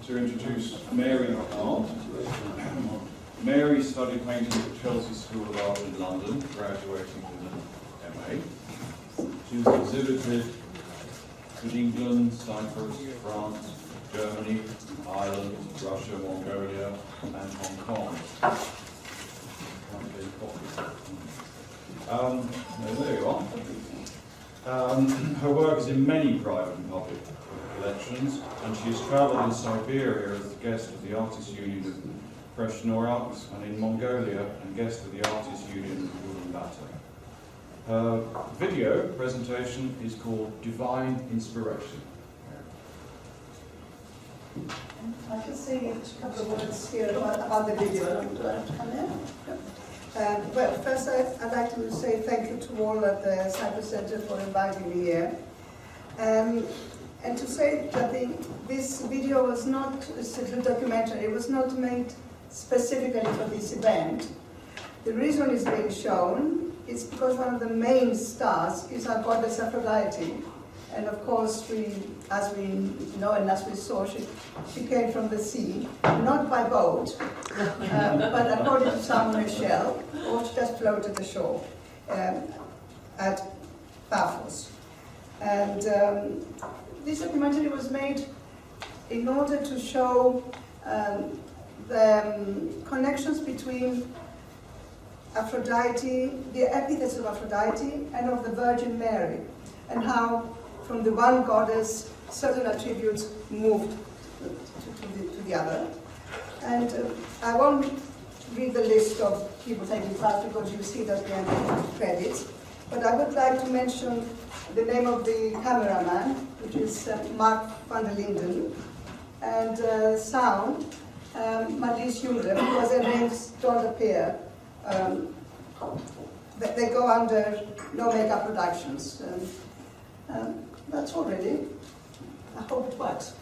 to introduce Mary, our aunt. Mary studied painting at Chelsea School of Art in London, graduating with an MA. She was exhibited in England, Cyprus, France, Germany, Ireland, Russia, Mongolia and Hong Kong. There you are. Her work is in many private and public collections, and she has travelled in Siberia as the guest of the Artists' Union of Krasnoyarsk, and in Mongolia and guest of the Artists' Union of Ulan Bator. Her video presentation is called Divine Inspiration. I can say a couple of words here about the video. Do I have to come in? Well, first I'd like to say thank you to all at the Cyprus Center for inviting me here. And to say that this video was not a documentary, it was not made specifically for this event. The reason it's being shown is because one of the main stars is our goddess Aphrodite. And of course, as we know and as we saw, she came from the sea, not by boat, but according to some on a shell, or she just floated ashore at Paphos. And this documentary was made in order to show the connections between Aphrodite, the epithets of Aphrodite and of the Virgin Mary, and how from the one goddess certain attributes moved to the other. And I won't read the list of people taking part because you see that we have credits, but I would like to mention the name of the cameraman, which is Mark van der Linden, and sound, Madis Julem, because their names don't appear. They go under No Makeup Productions. That's all really. I hope it works.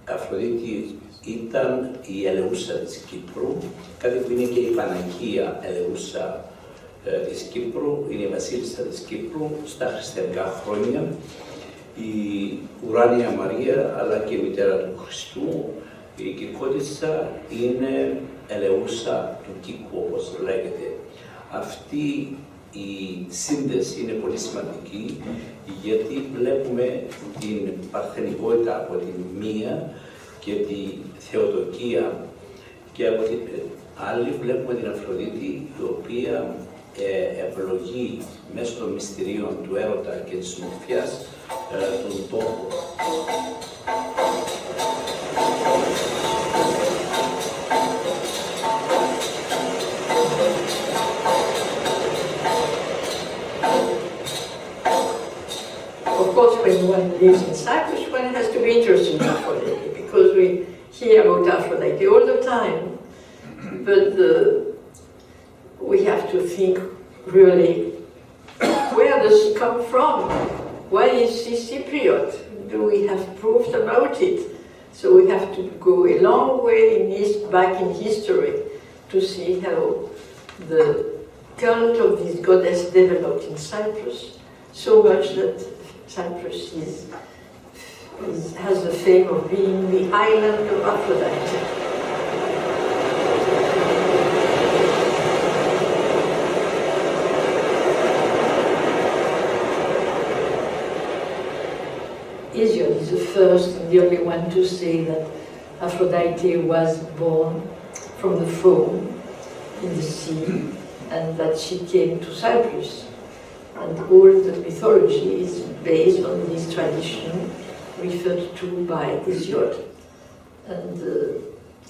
Αφροδίτη ήταν η ελεούσα της Κύπρου, κάτι που είναι και η Παναγία ελεούσα της Κύπρου, είναι η βασίλισσα της Κύπρου στα χριστιανικά χρόνια, η ουράνια Μαρία αλλά και η μητέρα του Χριστού, η Κυρκότισσα είναι ελεούσα του Κήπου, όπως λέγεται. Αυτή η σύνδεση είναι πολύ σημαντική, γιατί βλέπουμε την παρθενικότητα από τη μία και τη Θεοτοκία, και από την άλλη βλέπουμε την Αφροδίτη, η οποία ευλογεί μέσω των μυστηρίων του έρωτα και της ομορφιάς τον τόπο. Of course, when one lives in Cyprus, one has to be interested in Aphrodite, because we hear about Aphrodite all the time. But we have to think really, where does she come from? Why is she Cypriot? Do we have proofs about it? So we have to go a long way back in history to see how the cult of this goddess developed in Cyprus, so much that Cyprus has the fame of being the island of Aphrodite. Hesiod is the first and the only one to say that Aphrodite was born from the foam in the sea and that she came to Cyprus. And all the mythology is based on this tradition referred to by Hesiod. And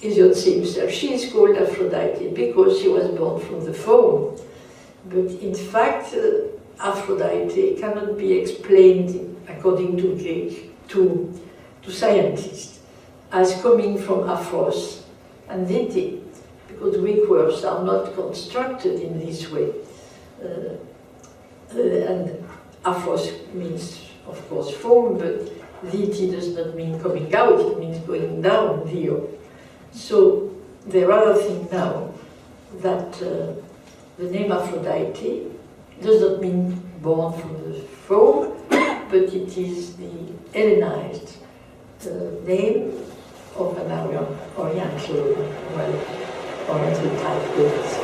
Hesiod says that she is called Aphrodite because she was born from the foam. But in fact, Aphrodite cannot be explained, according to Greek, to scientists, as coming from Aphros and Diti, because Greek words are not constructed in this way. And Aphros means, of course, foam, but Diti does not mean coming out, it means going down, Dio. So there are other things now that the name Aphrodite does not mean born from the foam, but it is the Hellenized name of an Oriental type goddess.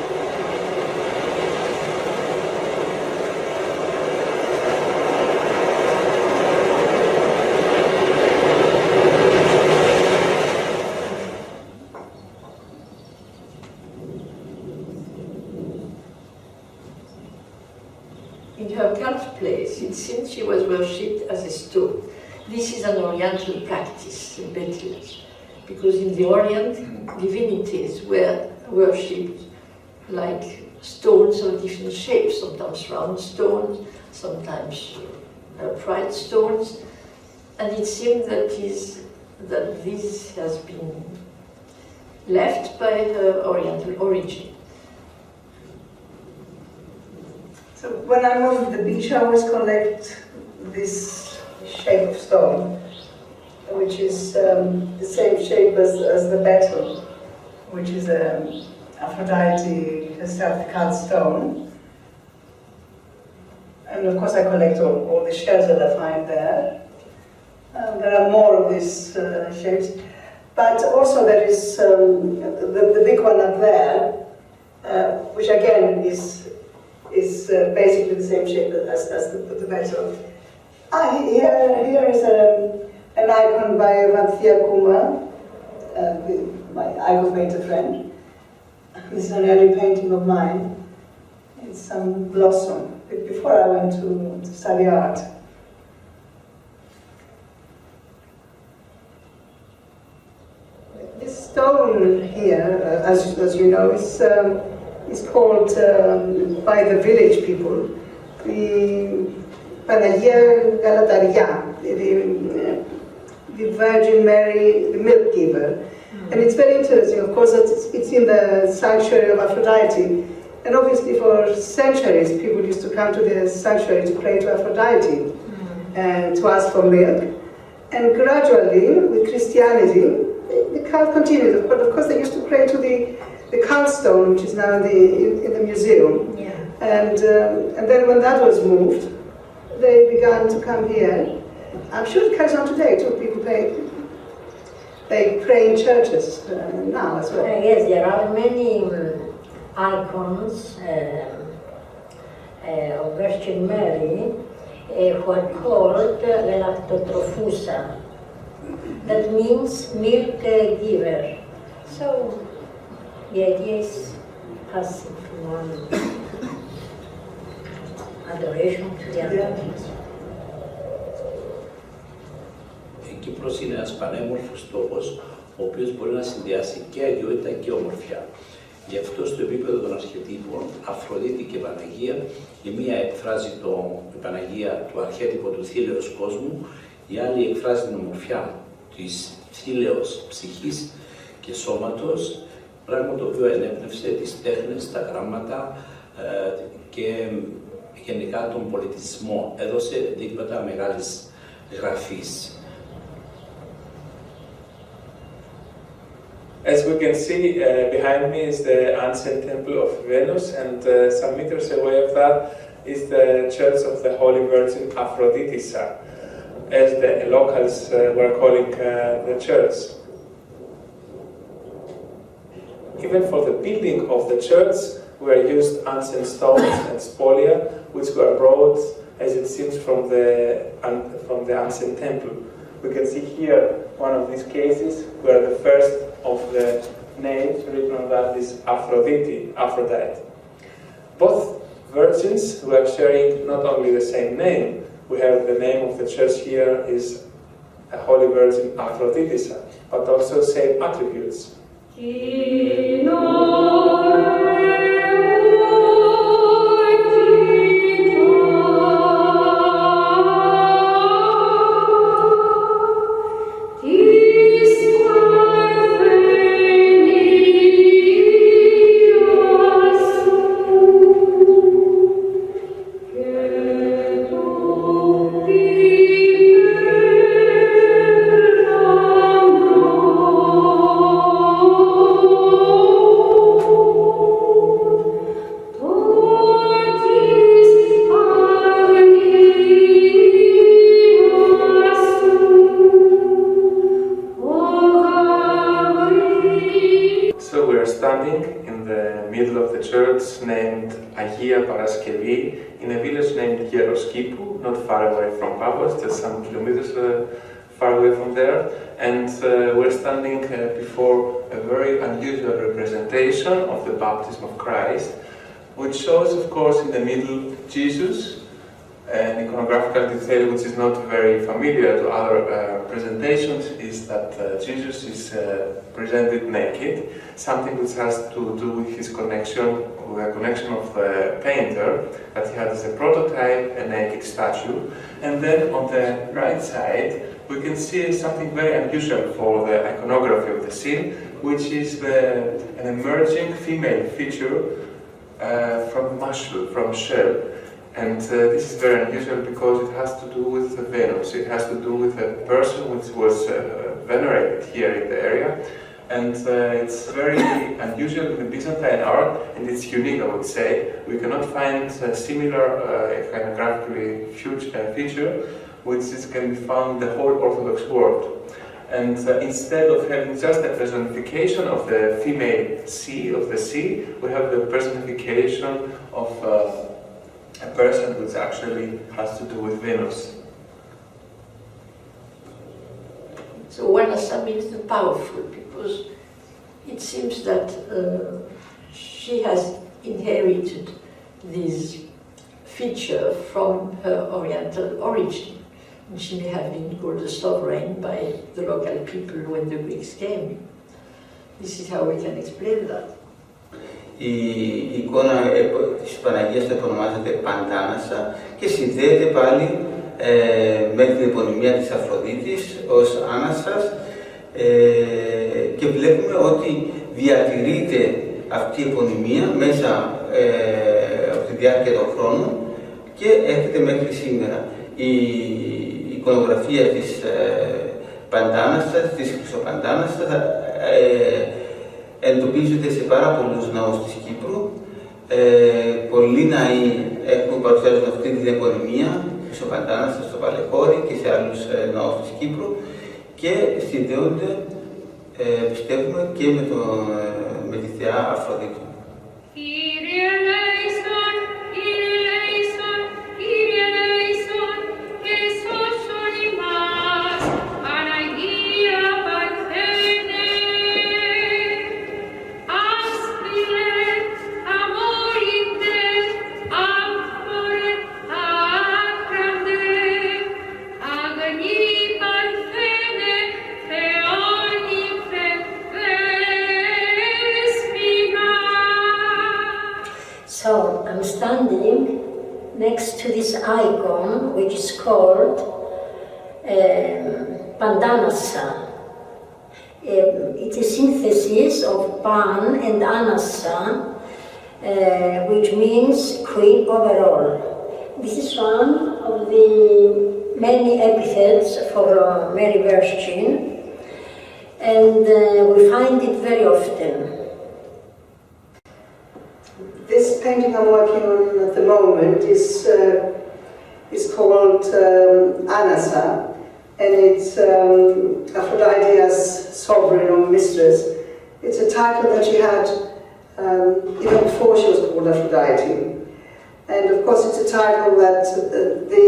In her cult place, it seems she was worshipped as a stone. This is an Oriental practice in Bethlehem, because in the Orient, divinities were worshipped like stones of different shapes, sometimes round stones, sometimes upright stones, and it seems that this has been left by her Oriental origin. So when I was at the beach, I always collect this shape of stone, which is the same shape as the betel, which is Aphrodite herself, the cult stone. And of course I collect all the shells that I find there. There are more of these shapes. But also there is the big one up there, which again is basically the same shape as the betel. Here is an icon by Vanthia Kuma, my icon painter friend. This is an early painting of mine. It's some blossom, before I went to study art. This stone here, as you know, is called by the village people the Panagia Galataria, the Virgin Mary, the milk giver. And it's very interesting, of course, that it's in the sanctuary of Aphrodite. And obviously for centuries, people used to come to the sanctuary to pray to Aphrodite and to ask for milk. And gradually, with Christianity, the cult continued. But of course, they used to pray to the cult stone, which is now in the museum. Yeah. And then when that was moved, they began to come here. I'm sure it carries on today too. People they pray in churches now as well. Yes, there are many icons of Virgin Mary who are called Lactotrophusa. That means milk giver. So the idea is passing from one adoration to the other. Η Κύπρος είναι ένας πανέμορφος τόπος, ο οποίος μπορεί να συνδυάσει και αγιότητα και ομορφιά. Γι' αυτό στο επίπεδο των αρχετύπων, Αφροδίτη και Παναγία, η μία εκφράζει η Παναγία του αρχέτυπο του θήλεως κόσμου, η άλλη εκφράζει την ομορφιά της θήλεως ψυχής και σώματος, πράγμα το οποίο ενέπνευσε τις τέχνες, τα γράμματα και γενικά τον πολιτισμό. Έδωσε δείγματα μεγάλης γραφής. As we can see, behind me is the ancient temple of Venus, and some meters away of that is the church of the Holy Virgin Aphroditisa, as the locals were calling the church. Even for the building of the church were used ancient stones and spolia, which were brought as it seems from the ancient temple. We can see here one of these cases where the first of the names written on that is Aphrodite. Both virgins were sharing not only the same name. We have the name of the church here is a Holy Virgin Aphroditisa, but also same attributes. In a village named Yeroskipu, not far away from Paphos, just some kilometers far away from there, and we're standing before a very unusual representation of the baptism of Christ, which shows, of course, in the middle Jesus, an iconographical detail which is not very familiar to other presentations is that Jesus is presented naked, something which has to do with his connection, with the connection of the painter, that he had as a prototype a naked statue. And then on the right side we can see something very unusual for the iconography of the scene, which is an emerging female feature from mushroom, from shell. And this is very unusual because it has to do with Venus. It has to do with a person which was venerated here in the area. And it's very unusual in the Byzantine art, and it's unique, I would say. We cannot find a similar iconographically huge feature which can be found in the whole Orthodox world. And instead of having just a personification of the female sea, we have the personification of a person which actually has to do with Venus. So Wanasa means the powerful, because it seems that she has inherited this feature from her Oriental origin. And she may have been called a sovereign by the local people when the Greeks came. This is how we can explain that. Η εικόνα της Παναγίας το ονομάζεται Παντάνασα και συνδέεται πάλι με την επωνυμία της Αφροδίτης ως Άνασας και βλέπουμε ότι διατηρείται αυτή η επωνυμία μέσα από τη διάρκεια των χρόνων και έρχεται μέχρι σήμερα. Η εικονογραφία της Παντάνασας, της Χρυσοπαντάνασας, εντοπίζεται σε πάρα πολλούς ναούς της Κύπρου. Πολλοί ναοί παρουσιάζουν αυτή την επωνυμία, Χρυσοπαντάνασα στο Παλαιχώρι και σε άλλους ναούς της Κύπρου και συνδέονται, πιστεύουμε, και με τη θεά Αφροδίτη. So I'm standing next to this icon, which is called Pandanasa. It's a synthesis of Pan and Anasa, which means queen overall. This is one of the many epithets for Mary Virgin, and we find it very often. This painting I'm working on at the moment is called Anasa, and it's Aphrodite as sovereign or mistress. It's a title that she had even before she was called Aphrodite. And of course it's a title that the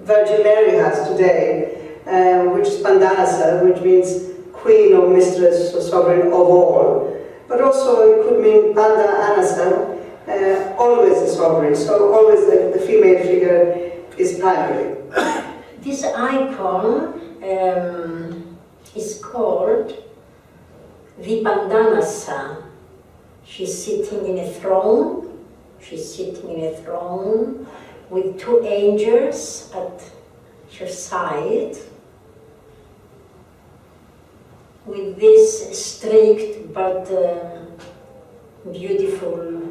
Virgin Mary has today, which is Pandanasa, which means Queen or Mistress or Sovereign of all. But also it could mean Panda Anasa, always a sovereign, so always the female figure is primary. This icon is called Vipandanasa. She's sitting in a throne. She's sitting in a throne with two angels at her side, with this strict but beautiful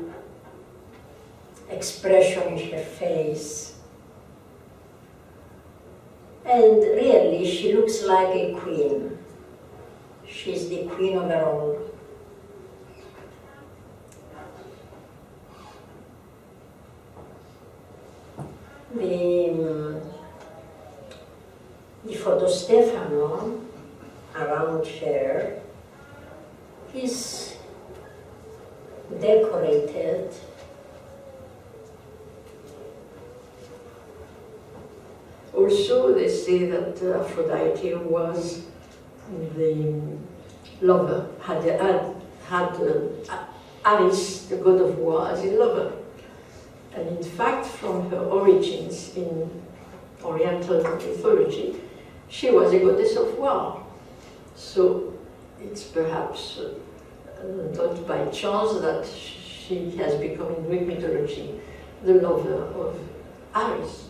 expression in her face. And really, she looks like a queen. She's the queen of her all. The photostefano around her is decorated Also, they say that Aphrodite was the lover, had Ares, the god of war, as a lover. And in fact, from her origins in Oriental mythology, she was a goddess of war. So it's perhaps not by chance that she has become in Greek mythology the lover of Ares.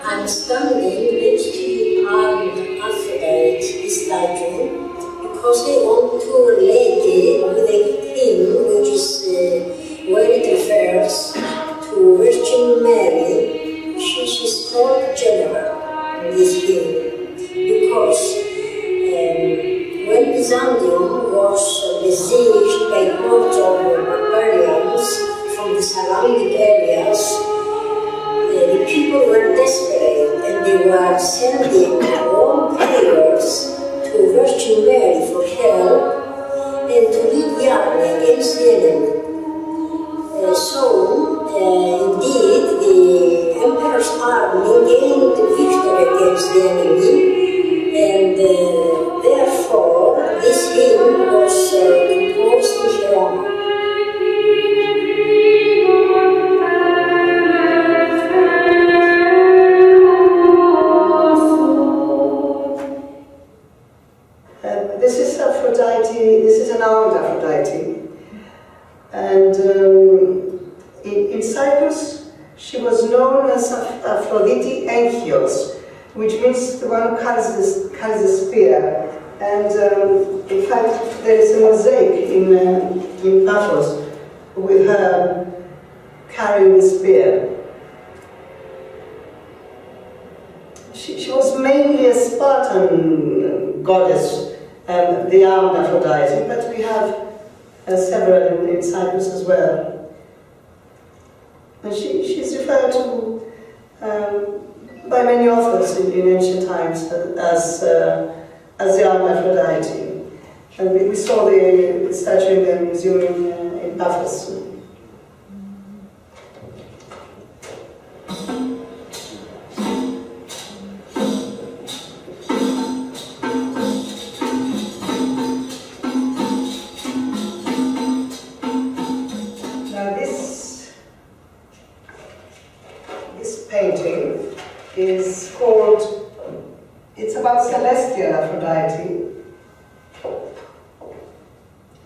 I'm standing next to the armed Aphrodite statue because I want to relate it with a hymn which is where it refers to Virgin Mary. She's called General in this hymn because when Byzantium was besieged by hordes of barbarians from the surrounding areas, the people were desperate and they were sending warm prayers to Virgin Mary for help and to lead the army against the enemy. Indeed, the emperor's army gained victory against the enemy, and therefore this hymn was composed in her honor. This is Aphrodite, this is an armed Aphrodite. And in Cyprus, she was known as Aphrodite Enchios, which means the one who carries the spear. And in fact, there is a mosaic in Paphos with her carrying the spear. She was mainly a Spartan goddess, the armed Aphrodite, but we have several in Cyprus as well. And she's referred to by many authors in ancient times as the armed Aphrodite. And we saw the statue in the museum in Paphos. Is called, it's about celestial Aphrodite,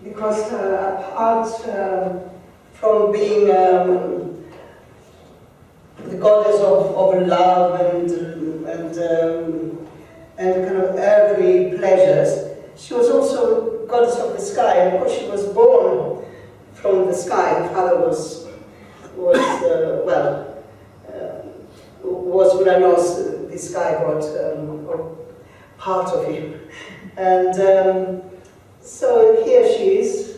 because apart from being the goddess of love and kind of earthly pleasures, she was also goddess of the sky. And of course, she was born from the sky. Her father was Uranos, the sky god, or part of him. And so here she is,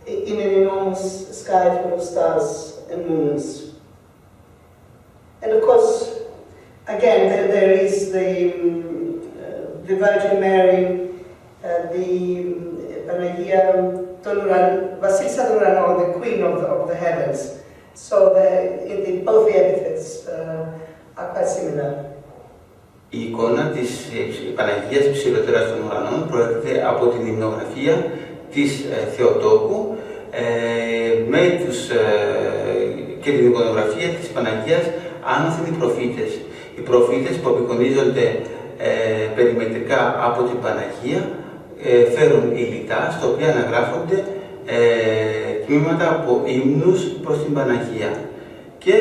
in an enormous sky full of stars and moons. And of course, again, there is the Virgin Mary, the Panagia Vasilisa Douranou, the Queen of the Heavens. So both the epithets are quite similar. Η εικόνα της Παναγίας Ψηλότερας των Ουρανών προέρχεται από την υμνογραφία της Θεοτόκου και την εικονογραφία της Παναγίας άνωθεν οι προφήτες. Οι προφήτες που απεικονίζονται περιμετρικά από την Παναγία φέρουν υλικά στα οποία αναγράφονται τμήματα από ύμνους προς την Παναγία. Και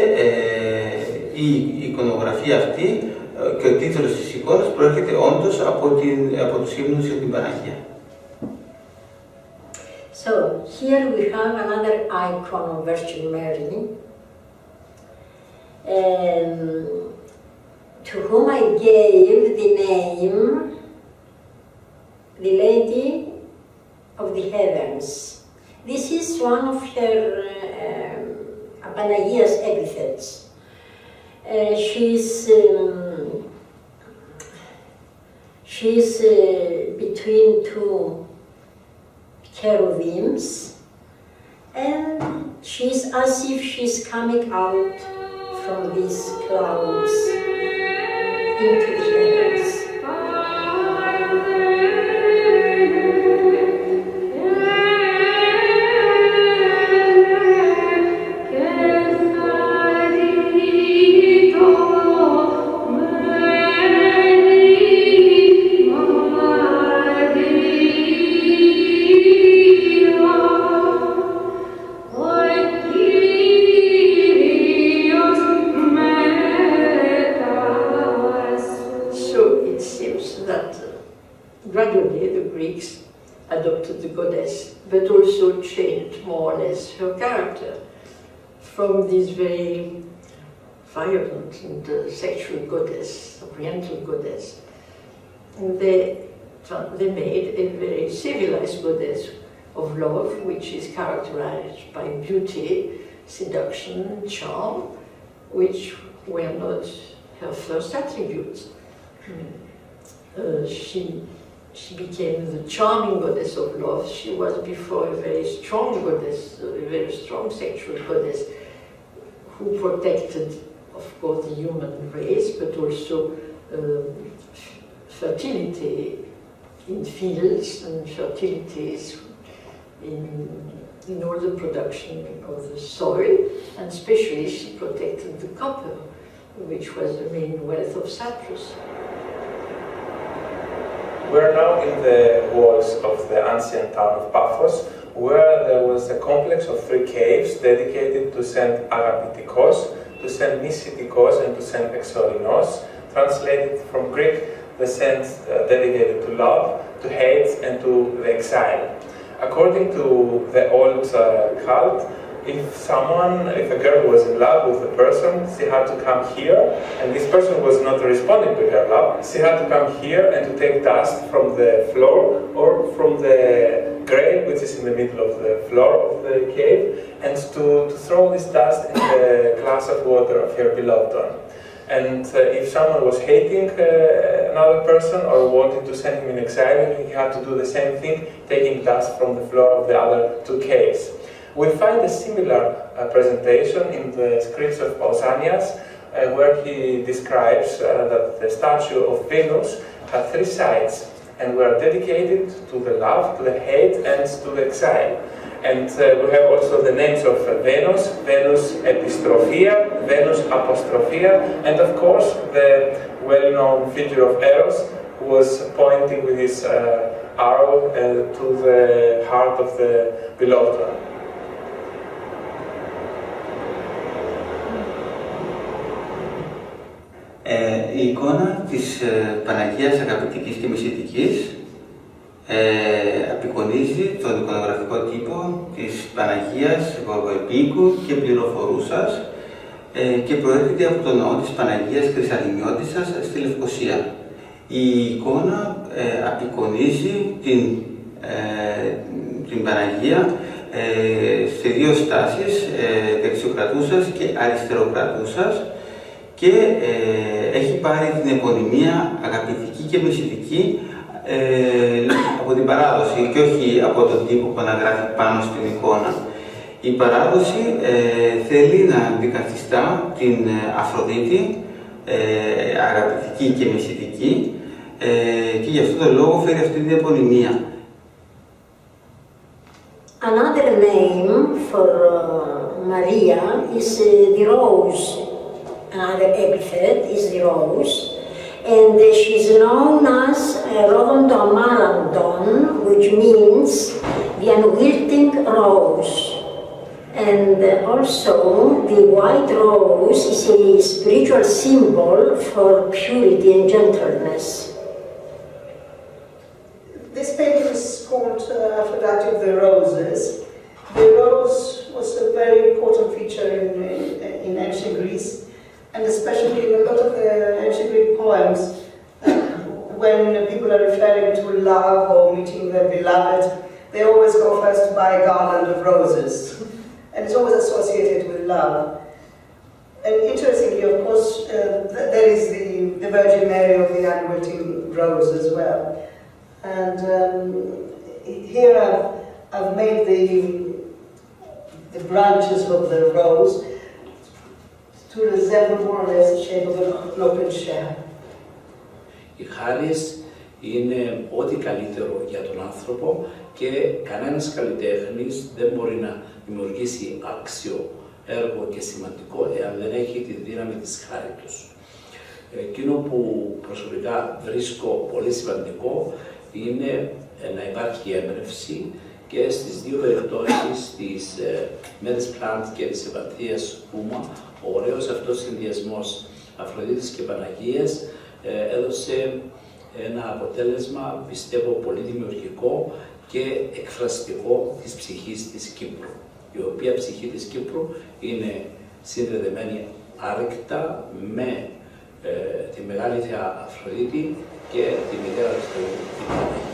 η εικονογραφία αυτή και ο τίτλος της εικόνας προέρχεται όντως από τους ύμνους για την Παναγία. So, here we have another icon of Virgin Mary, to whom I gave the name, the Lady of the Heavens. This is one of her Panagia's epithets. She's between two cherubims, and she's as if she's coming out from these clouds into the heavens. Gradually, the Greeks adopted the goddess, but also changed more or less her character from this very violent and sexual goddess, oriental goddess. And they made a very civilized goddess of love, which is characterized by beauty, seduction, charm, which were not her first attributes. She became the charming goddess of love. She was before a very strong goddess, a very strong sexual goddess, who protected, of course, the human race, but also fertility in fields and fertilities in all the production of the soil, and especially she protected the copper, which was the main wealth of Cyprus. We are now in the walls of the ancient town of Paphos, where there was a complex of 3 caves dedicated to Saint Agapitikos, to Saint Nisitikos, and to Saint Exorinos, translated from Greek, the saints dedicated to love, to hate, and to the exile. According to the old cult, if a girl was in love with a person, she had to come here, and this person was not responding to her love. She had to come here and to take dust from the floor or from the grave, which is in the middle of the floor of the cave, and to throw this dust in the glass of water of her beloved one. And if someone was hating another person or wanted to send him in exile, he had to do the same thing, taking dust from the floor of the other 2 caves. We find a similar presentation in the scripts of Pausanias, where he describes that the statue of Venus had 3 sides and were dedicated to the love, to the hate, and to the exile. And we have also the names of Venus, Venus Epistrophia, Venus Apostrophia, and of course the well-known figure of Eros, who was pointing with his arrow to the heart of the beloved one. Η εικόνα της Παναγίας Αγαπητικής και Μεσητικής απεικονίζει τον εικονογραφικό τύπο της Παναγίας Γοργοεπίκου και Πληροφορούσας και προέρχεται από το ναό της Παναγίας Χρυσαλιμιώτισσας στη Λευκοσία. Η εικόνα απεικονίζει την Παναγία σε 2 στάσεις, δεξιοκρατούσας και αριστεροκρατούσας, και έχει πάρει την επωνυμία αγαπητική και μεσητική από την παράδοση και όχι από τον τύπο που αναγράφει πάνω στην εικόνα. Η παράδοση θέλει να αντικαθιστά την Αφροδίτη, αγαπητική και μεσητική, και γι' αυτό τον λόγο φέρει αυτή την επωνυμία. Another name for Maria is the rose. Another epithet is the rose. And she's known as Rodontoamaranton, which means the unwilting rose. And also the white rose is a spiritual symbol for purity and gentleness. This painting is called Aphrodite of the Roses. The rose was a very important feature in ancient Greece, and especially in a lot of the ancient Greek poems, when people are referring to love or meeting their beloved, they always go first to buy a garland of roses, and it's always associated with love. And interestingly, of course, there is the Virgin Mary of the unwilting rose as well. And here I've made the branches of the rose to resemble more or less the shape of an open shell. Η χάρις είναι ό,τι καλύτερο για τον άνθρωπο και κανένας καλλιτέχνης δεν μπορεί να δημιουργήσει άξιο έργο και σημαντικό εάν δεν έχει τη δύναμη της χάριτος. Εκείνο που προσωπικά βρίσκω πολύ σημαντικό είναι να υπάρχει έμπνευση και στις δύο περιπτώσεις της Met's Plant και της Επανθείας Ούμα, ο ωραίος αυτός συνδυασμός Αφροδίτης και Παναγίας έδωσε ένα αποτέλεσμα, πιστεύω, πολύ δημιουργικό και εκφραστικό της ψυχής της Κύπρου, η οποία ψυχή της Κύπρου είναι συνδεδεμένη άρρηκτα με τη Μεγάλη Θεά Αφροδίτη και τη μητέρα του Θεού, την Παναγία.